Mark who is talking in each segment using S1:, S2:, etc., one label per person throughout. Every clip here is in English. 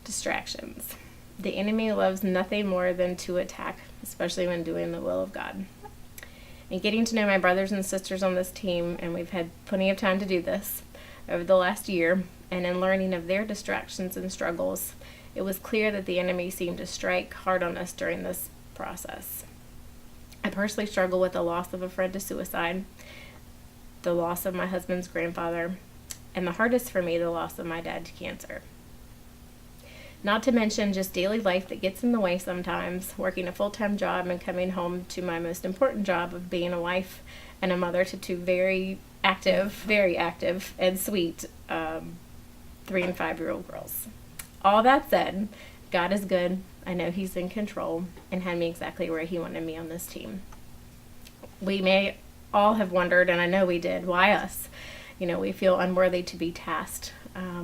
S1: Distractions. The enemy loves nothing more than to attack, especially when doing the will of God. And getting to know my brothers and sisters on this team, and we've had plenty of time to do this over the last year, and in learning of their distractions and struggles, it was clear that the enemy seemed to strike hard on us during this process. I personally struggle with the loss of a friend to suicide, the loss of my husband's grandfather, and the hardest for me, the loss of my dad to cancer. Not to mention just daily life that gets in the way sometimes, working a full-time job and coming home to my most important job of being a wife and a mother to two very active, and sweet 3 and 5-year-old girls. All that said, God is good. I know He's in control and had me exactly where He wanted me on this team. We may all have wondered, and I know we did, why us? We feel unworthy to be tasked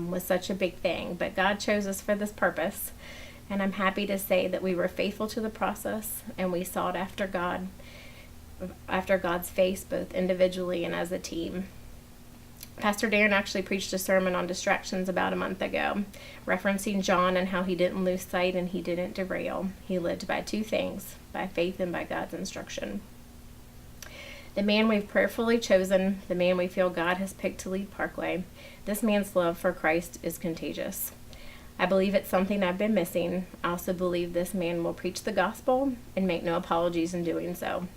S1: with such a big thing, but God chose us for this purpose, and I'm happy to say that we were faithful to the process, and we sought after God's face, both individually and as a team. Pastor Darren actually preached a sermon on distractions about a month ago, referencing John and how he didn't lose sight and he didn't derail. He lived by 2 things, by faith and by God's instruction. The man we've prayerfully chosen, the man we feel God has picked to lead Parkway, this man's love for Christ is contagious. I believe it's something I've been missing. I also believe this man will preach the gospel and make no apologies in doing so.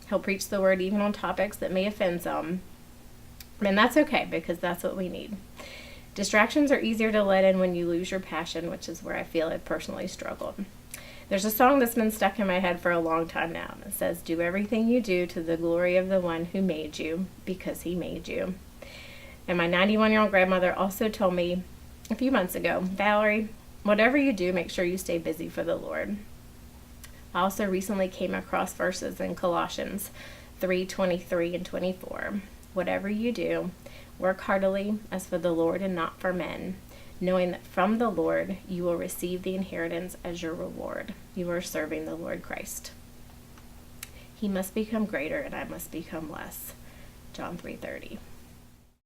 S1: He'll preach the word even on topics that may offend some. And that's okay, because that's what we need. Distractions are easier to let in when you lose your passion, which is where I feel I've personally struggled. There's a song that's been stuck in my head for a long time now. It says, "Do everything you do to the glory of the one who made you, because He made you." And my 91-year-old grandmother also told me a few months ago, "Valerie, whatever you do, make sure you stay busy for the Lord." I also recently came across verses in Colossians 3:23 and 24. "Whatever you do, work heartily as for the Lord and not for men, knowing that from the Lord you will receive the inheritance as your reward. You are serving the Lord Christ. He must become greater and I must become less." John 3:30.